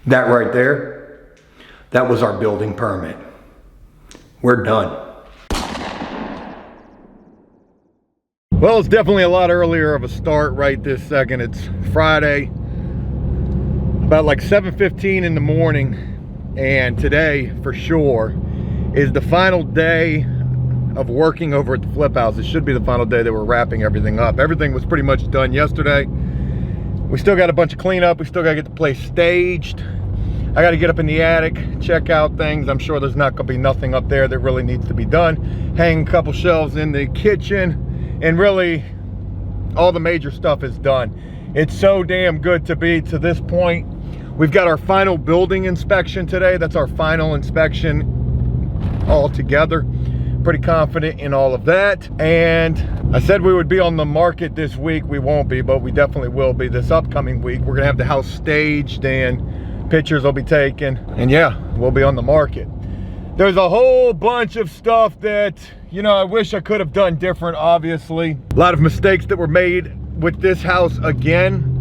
That right there, that was our building permit. We're done. Well, it's definitely a lot earlier of a start right this second. It's Friday, about like 7:15 in the morning, and today for sure is the final day of working over at the flip house. It should be the final day that we're wrapping everything up. Everything was pretty much done yesterday. We still got a bunch of cleanup. We still got to get the place staged. I got to get up in the attic, check out things. I'm sure there's not going to be nothing up there that really needs to be done. Hang a couple shelves in the kitchen, and really all the major stuff is done. It's so damn good to be to this point. We've got our final building inspection today. That's our final inspection all together. Pretty confident in all of that. And I said we would be on the market this week. We won't be, but we definitely will be this upcoming week. We're gonna have the house staged and pictures will be taken. And yeah, we'll be on the market. There's a whole bunch of stuff that, you know, I wish I could have done different, obviously. A lot of mistakes that were made with this house again.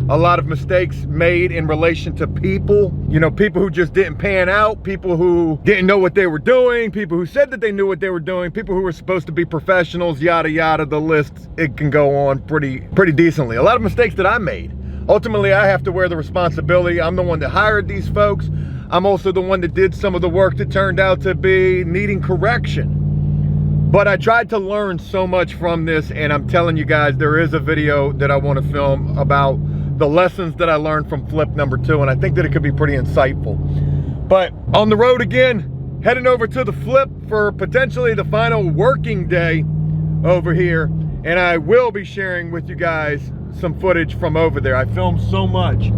A lot of mistakes made in relation to people. You know, people who just didn't pan out, people who didn't know what they were doing, people who said that they knew what they were doing, people who were supposed to be professionals, yada yada. The list, it can go on pretty decently. A lot of mistakes that I made. Ultimately, I have to wear the responsibility. I'm the one that hired these folks. I'm also the one that did some of the work that turned out to be needing correction. But I tried to learn so much from this, and I'm telling you guys, there is a video that I want to film about the lessons that I learned from flip number 2, and I think that it could be pretty insightful. But on the road again, heading over to the flip for potentially the final working day over here, and I will be sharing with you guys some footage from over there. I filmed so much,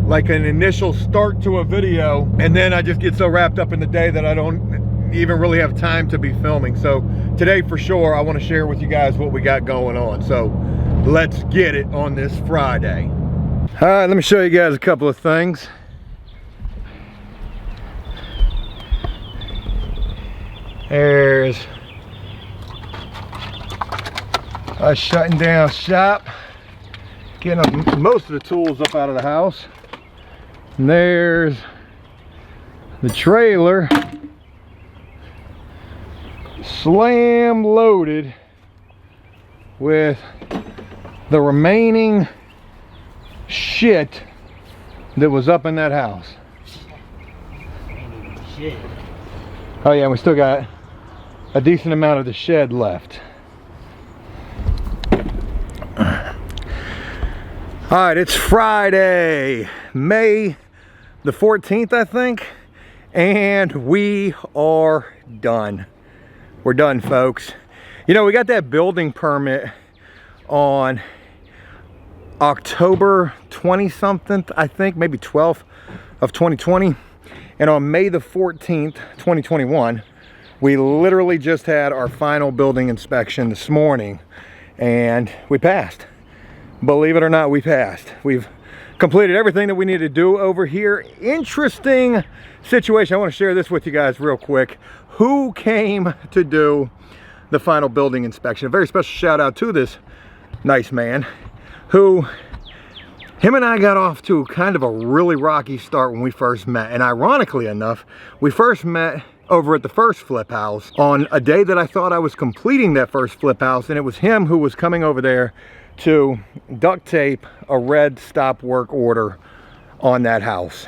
like an initial start to a video, and then I just get so wrapped up in the day that I don't even really have time to be filming. So today for sure, I want to share with you guys what we got going on. So let's get it on this Friday. All right, let me show you guys a couple of things. There's us shutting down shop, getting most of the tools up out of the house. And there's the trailer, slam loaded with the remaining shit that was up in that house. Oh yeah, we still got a decent amount of the shed left. All right, it's Friday, May the 14th, I think, and we are done. We're done, folks. You know, we got that building permit on October 20-something, I think, maybe 12th of 2020. And on May the 14th, 2021, we literally just had our final building inspection this morning, and we passed. Believe it or not, we passed. We've completed everything that we need to do over here. Interesting situation. I want to share this with you guys real quick. Who came to do the final building inspection? A very special shout out to this nice man who, him and I got off to kind of a really rocky start when we first met. And ironically enough, we first met over at the first flip house on a day that I thought I was completing that first flip house, and it was him who was coming over there to duct tape a red stop work order on that house.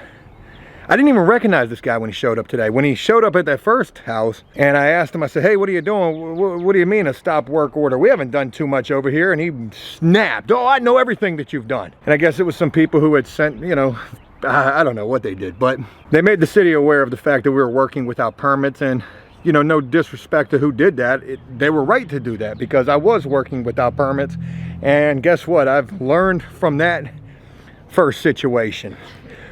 I didn't even recognize this guy when he showed up today. When he showed up at that first house, and I asked him, I said, hey, what are you doing? What do you mean a stop work order? We haven't done too much over here. And he snapped, oh, I know everything that you've done. And I guess it was some people who had sent, you know, I don't know what they did, but they made the city aware of the fact that we were working without permits. And, you know, no disrespect to who did that. They were right to do that because I was working without permits. And guess what? I've learned from that first situation.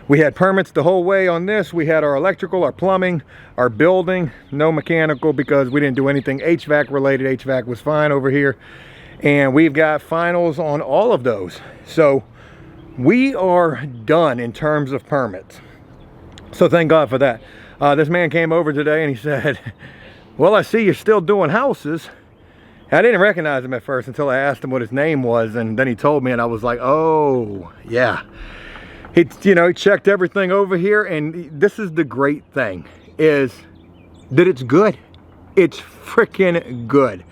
We had permits the whole way on this. We had our electrical, our plumbing, our building, no mechanical because we didn't do anything HVAC related. HVAC was fine over here. And we've got finals on all of those. So we are done in terms of permits. So thank God for that. This man came over today and he said, well, I see you're still doing houses. I didn't recognize him at first until I asked him what his name was, and then he told me, and I was like, oh, yeah. He checked everything over here, and this is the great thing, is that it's good. It's freaking good.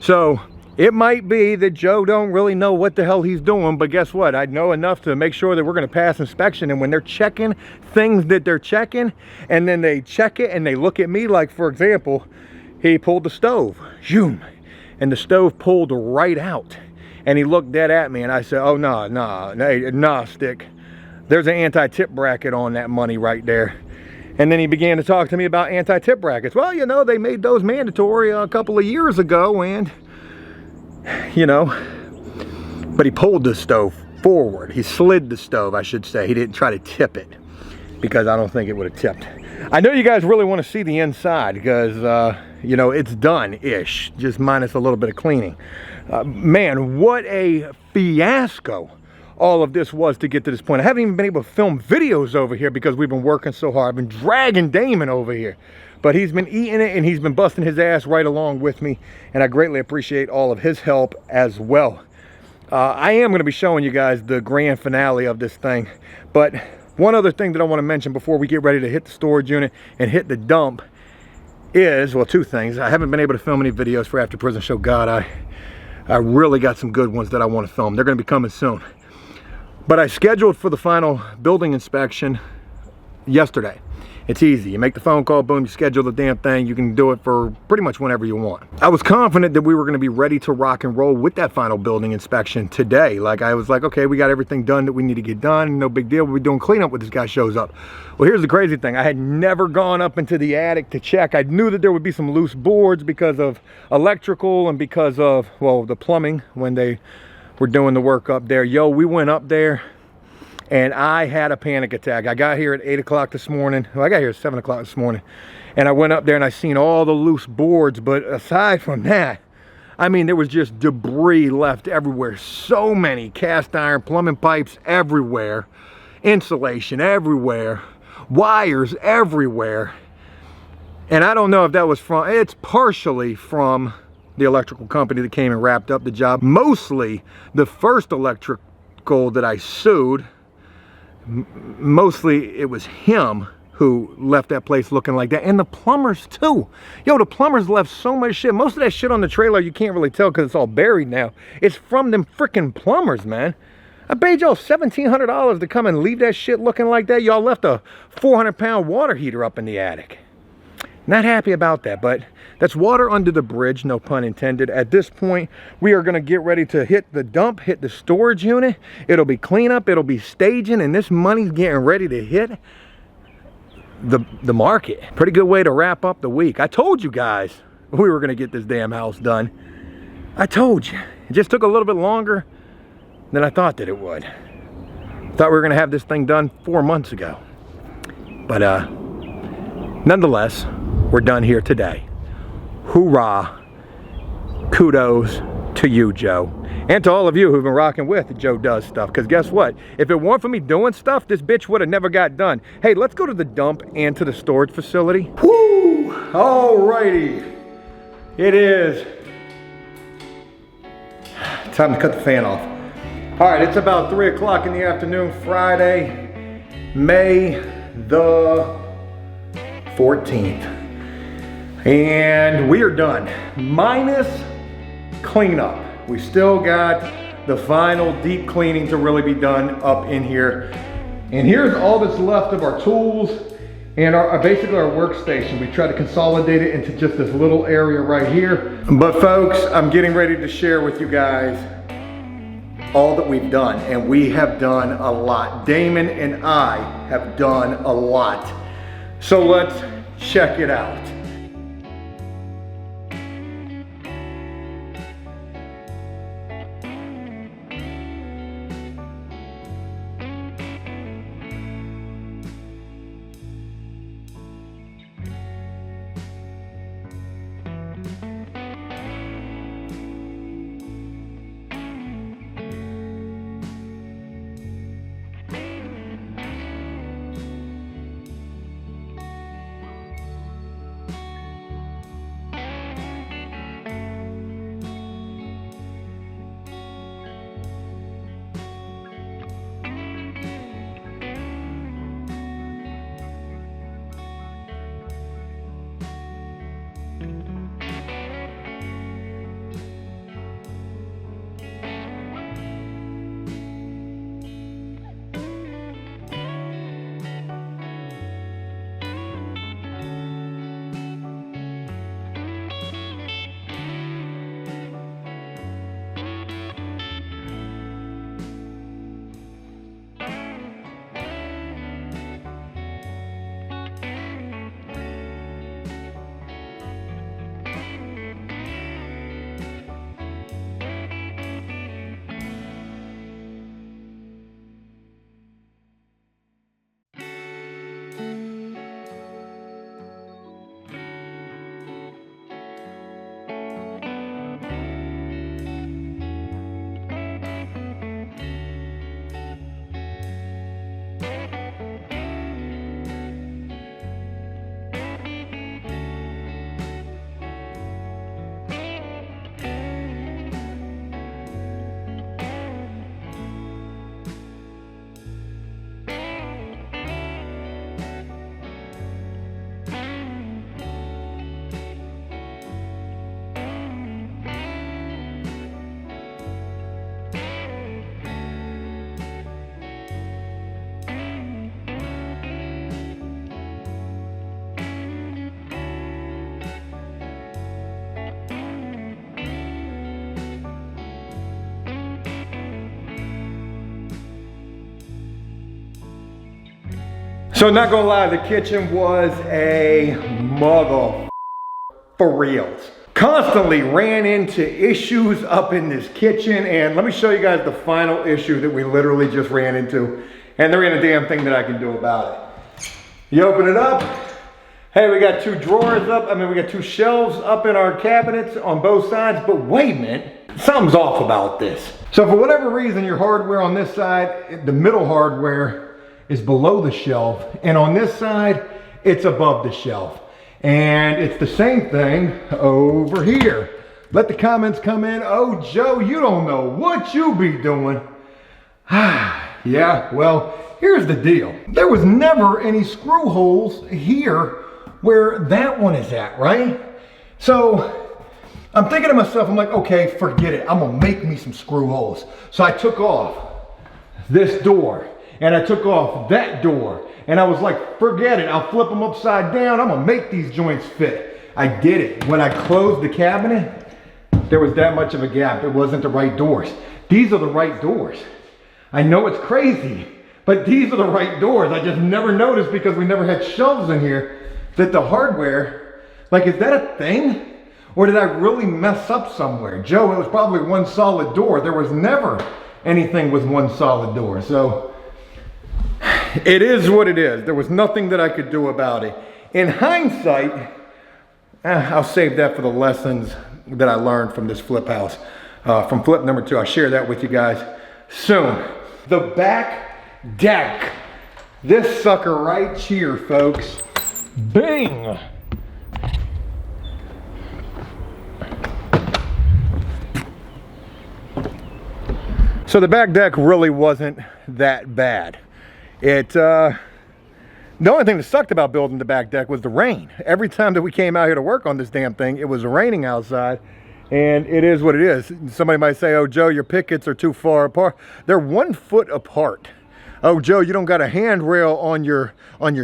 So it might be that Joe don't really know what the hell he's doing, but guess what? I know enough to make sure that we're going to pass inspection. And when they're checking things that they're checking, and then they check it and they look at me, like for example, he pulled the stove, zoom, and the stove pulled right out. And he looked dead at me, and I said, oh, nah, stick. There's an anti-tip bracket on that money right there. And then he began to talk to me about anti-tip brackets. Well, you know, they made those mandatory a couple of years ago, and, you know, but he pulled the stove forward. He slid the stove, I should say. He didn't try to tip it, because I don't think it would have tipped. I know you guys really want to see the inside, because, you know, it's done-ish, just minus a little bit of cleaning. Man, what a fiasco all of this was to get to this point. I haven't even been able to film videos over here because we've been working so hard. I've been dragging Damon over here, but he's been eating it and he's been busting his ass right along with me, and I greatly appreciate all of his help as well. I am going to be showing you guys the grand finale of this thing, but one other thing that I want to mention before we get ready to hit the storage unit and hit the dump is, well, two things. I haven't been able to film any videos for After Prison Show. God, I really got some good ones that I want to film. They're going to be coming soon. But I scheduled for the final building inspection yesterday. It's easy. You make the phone call, boom, you schedule the damn thing. You can do it for pretty much whenever you want. I was confident that we were going to be ready to rock and roll with that final building inspection today. Like, I was like, okay, we got everything done that we need to get done. No big deal. We'll be doing cleanup when this guy shows up. Well, here's the crazy thing. I had never gone up into the attic to check. I knew that there would be some loose boards because of electrical and because of, well, the plumbing when they were doing the work up there. Yo, we went up there and I had a panic attack. I got here at 8 o'clock this morning. Well, I got here at 7 o'clock this morning. And I went up there and I seen all the loose boards. But aside from that, I mean, there was just debris left everywhere. So many cast iron plumbing pipes everywhere. Insulation everywhere. Wires everywhere. And I don't know if that was from, it's partially from the electrical company that came and wrapped up the job. Mostly the first electrical that I sued, mostly it was him who left that place looking like that. And the plumbers too. Yo, the plumbers left so much shit. Most of that shit on the trailer you can't really tell because it's all buried now. It's from them freaking plumbers, man. I paid y'all $1,700 to come and leave that shit looking like that. Y'all left a 400-pound water heater up in the attic. Not happy about that, but that's water under the bridge, no pun intended. At this point, we are going to get ready to hit the dump, hit the storage unit. It'll be cleanup, it'll be staging, and this money's getting ready to hit the market. Pretty good way to wrap up the week. I told you guys we were going to get this damn house done. I told you. It just took a little bit longer than I thought that it would. Thought we were going to have this thing done 4 months ago. But nonetheless, we're done here today. Hoorah. Kudos to you, Joe. And to all of you who've been rocking with Joe Does Stuff. Because guess what? If it weren't for me doing stuff, this bitch would have never got done. Hey, let's go to the dump and to the storage facility. Woo! Alrighty. It is time to cut the fan off. Alright, it's about 3 o'clock in the afternoon, Friday, May the 14th. And we are done. Minus cleanup. We still got the final deep cleaning to really be done up in here. And here's all that's left of our tools and basically our workstation. We try to consolidate it into just this little area right here. But folks, I'm getting ready to share with you guys all that we've done. And we have done a lot. Damon and I have done a lot. So let's check it out. So not gonna lie, the kitchen was a mother for reals. Constantly ran into issues up in this kitchen, and let me show you guys the final issue that we literally just ran into, and there ain't a damn thing that I can do about it. You open it up, hey, we got two drawers up, we got two shelves up in our cabinets on both sides, but wait a minute, something's off about this. So for whatever reason, your hardware on this side, the middle hardware is below the shelf, and on this side, it's above the shelf. And it's the same thing over here. Let the comments come in. Oh, Joe, you don't know what you be doing. Yeah, well, here's the deal. There was never any screw holes here where that one is at, right? So I'm thinking to myself, I'm like, okay, forget it. I'm gonna make me some screw holes. So I took off this door and I took off that door. And I was like, forget it, I'll flip them upside down, I'm gonna make these joints fit. I did it. When I closed the cabinet, there was that much of a gap. It wasn't the right doors. These are the right doors. I know it's crazy, but these are the right doors. I just never noticed because we never had shelves in here that the hardware, like, is that a thing? Or did I really mess up somewhere? Joe, it was probably one solid door. There was never anything with one solid door. So, it is what it is. There was nothing that I could do about it. In hindsight, I'll save that for the lessons that I learned from this flip house. From flip number 2, I'll share that with you guys soon. The back deck. This sucker right here, folks. Bing! So the back deck really wasn't that bad. The only thing that sucked about building the back deck was the rain. Every time that we came out here to work on this damn thing, it was raining outside, and it is what it is. Somebody might say, oh, Joe, your pickets are too far apart. They're 1 foot apart. Oh, Joe, you don't got a handrail on your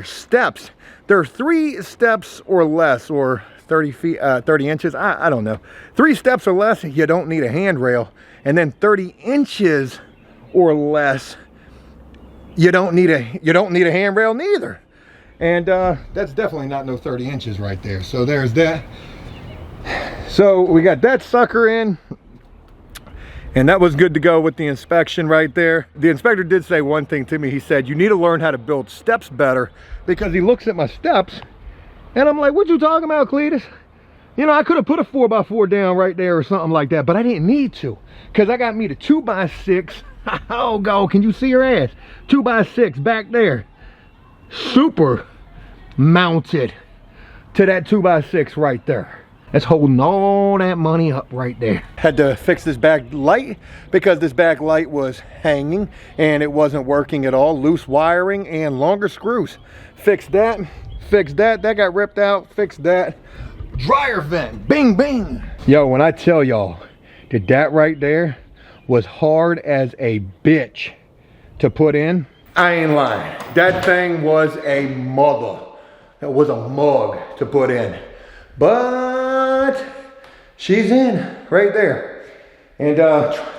steps. There are 3 steps or less, or 30 inches, I don't know. 3 steps or less, you don't need a handrail. And then 30 inches or less, you don't need a handrail neither. And that's definitely not no 30 inches right there. So there's that. So we got that sucker in, and that was good to go with the inspection right there. The inspector did say one thing to me. He said, you need to learn how to build steps better, because he looks at my steps and I'm like, what you talking about, Cletus? You know, I could have put a 4x4 down right there or something like that, but I didn't need to, because I got me the 2x6. Oh, go, can you see your ass? 2x6 back there, super mounted to that 2x6 right there. That's holding all that money up right there. Had to fix this back light because this back light was hanging and it wasn't working at all. Loose wiring and longer screws. Fixed that, that got ripped out, fixed that. Dryer vent, bing, bing. Yo, when I tell y'all that right there was hard as a bitch to put in, I ain't lying. That thing was a mother. It was a mug to put in. But she's in right there. And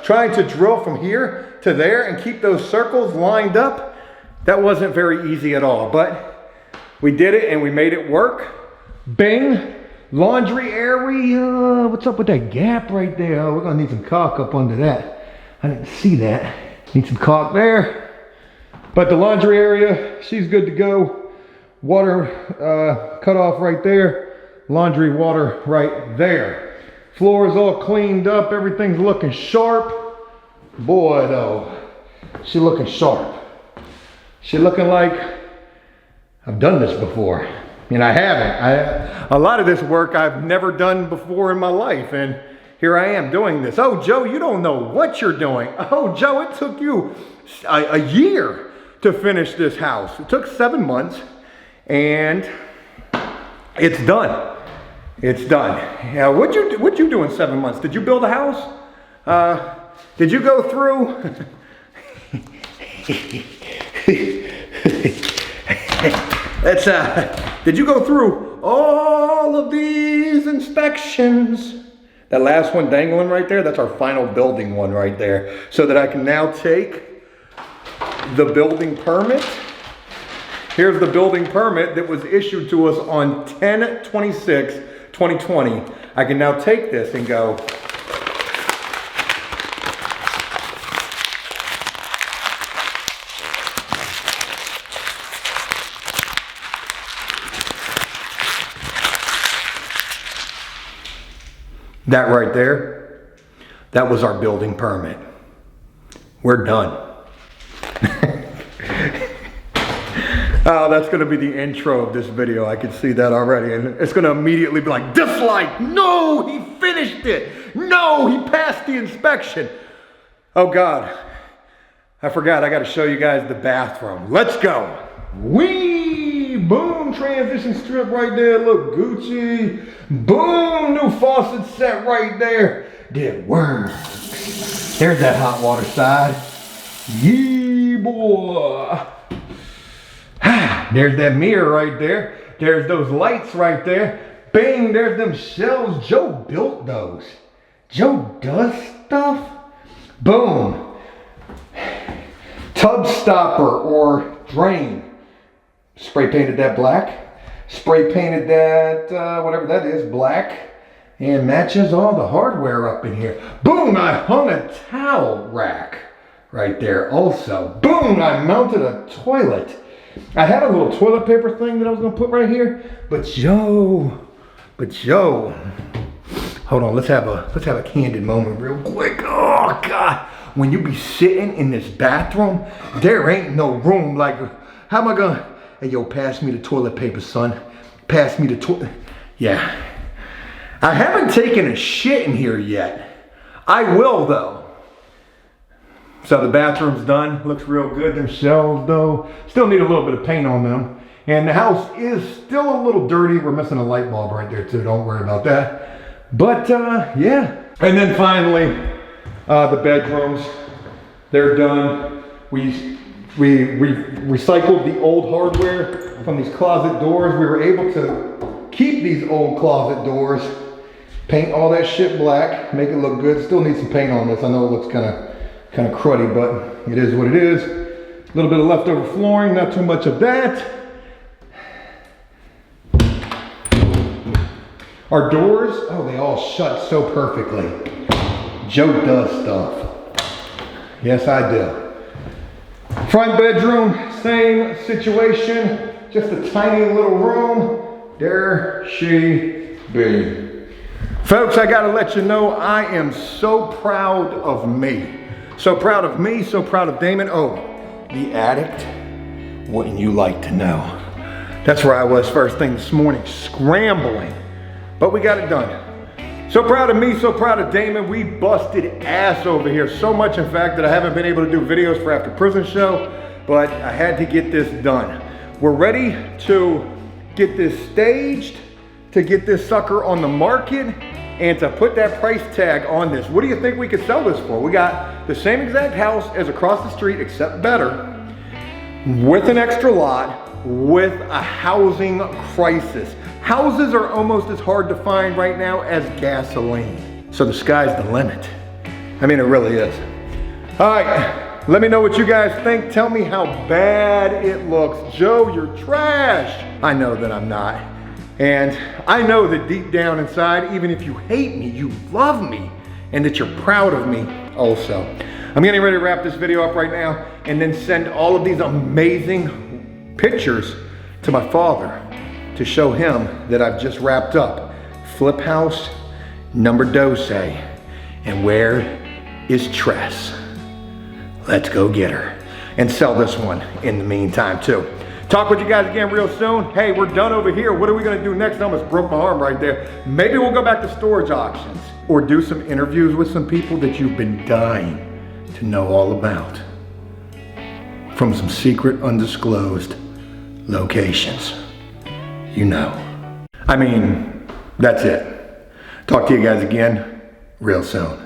trying to drill from here to there and keep those circles lined up, that wasn't very easy at all. But we did it and we made it work. Bing. Laundry area. What's up with that gap right there? Oh, we're gonna need some caulk up under that. I didn't see that. Need some caulk there. But the laundry area, she's good to go. Water cut off right there. Laundry water right there. Floor is all cleaned up. Everything's looking sharp. Boy, though, she looking sharp. She looking like I've done this before. And I haven't. A lot of this work I've never done before in my life, and here I am doing this. Oh, Joe, you don't know what you're doing. Oh, Joe, it took you a year to finish this house. It took 7 months, and it's done. It's done. Yeah, what'd you do in 7 months? Did you build a house? Did you go through? Did you go through all of these inspections? That last one dangling right there, that's our final building one right there. So that I can now take the building permit Here's the building permit that was issued to us on 10/26/2020. I can now take this and go, that right there, that was our building permit. We're done. Oh, that's gonna be the intro of this video. I can see that already. And it's gonna immediately be like, dislike, no, he finished it. No, he passed the inspection. Oh God, I forgot, I gotta show you guys the bathroom. Let's go. Wee, boom, transition strip right there, look, Gucci. Boom, new faucet set right there. Did works. There's that hot water side. Yee, boy. There's that mirror right there. There's those lights right there. Bang, there's them shelves. Joe built those. Joe does stuff. Boom. Tub stopper or drain. Spray painted that black. Spray painted that, whatever that is, black. And matches all the hardware up in here. Boom, I hung a towel rack right there also. Boom, I mounted a toilet. I had a little toilet paper thing that I was gonna put right here, but Joe, hold on, let's have a candid moment real quick. Oh God, when you be sitting in this bathroom, there ain't no room. Like, how am I gonna, hey yo, pass me the toilet paper, son. Pass me the toilet, yeah. I haven't taken a shit in here yet. I will though. So the bathroom's done, looks real good. Them shelves though, still need a little bit of paint on them. And the house is still a little dirty. We're missing a light bulb right there too, don't worry about that. But yeah. And then finally, the bedrooms, they're done. We recycled the old hardware from these closet doors. We were able to keep these old closet doors, paint all that shit black, make it look good. Still need some paint on this. I know it looks kind of cruddy, but it is what it is. A little bit of leftover flooring, not too much of that. Our doors, oh, they all shut so perfectly. Joe does stuff. Yes, I do. Front bedroom, same situation. Just a tiny little room. There she be. Folks, I gotta let you know, I am so proud of me. So proud of me, so proud of Damon. Oh, the addict, wouldn't you like to know? That's where I was first thing this morning, scrambling. But we got it done. So proud of me, so proud of Damon. We busted ass over here. So much, in fact, that I haven't been able to do videos for After Prison Show, but I had to get this done. We're ready to get this staged, to get this sucker on the market, and to put that price tag on this. What do you think we could sell this for? We got the same exact house as across the street, except better, with an extra lot, with a housing crisis. Houses are almost as hard to find right now as gasoline. So the sky's the limit. I mean, it really is. All right, let me know what you guys think. Tell me how bad it looks. Joe, you're trash. I know that I'm not. And I know that deep down inside, even if you hate me, you love me, and that you're proud of me also. I'm getting ready to wrap this video up right now and then send all of these amazing pictures to my father to show him that I've just wrapped up Flip House number 12. And where is Tress? Let's go get her and sell this one in the meantime too. Talk with you guys again real soon. Hey, we're done over here. What are we gonna do next? I almost broke my arm right there. Maybe we'll go back to storage auctions or do some interviews with some people that you've been dying to know all about from some secret undisclosed locations. You know. I mean, that's it. Talk to you guys again real soon.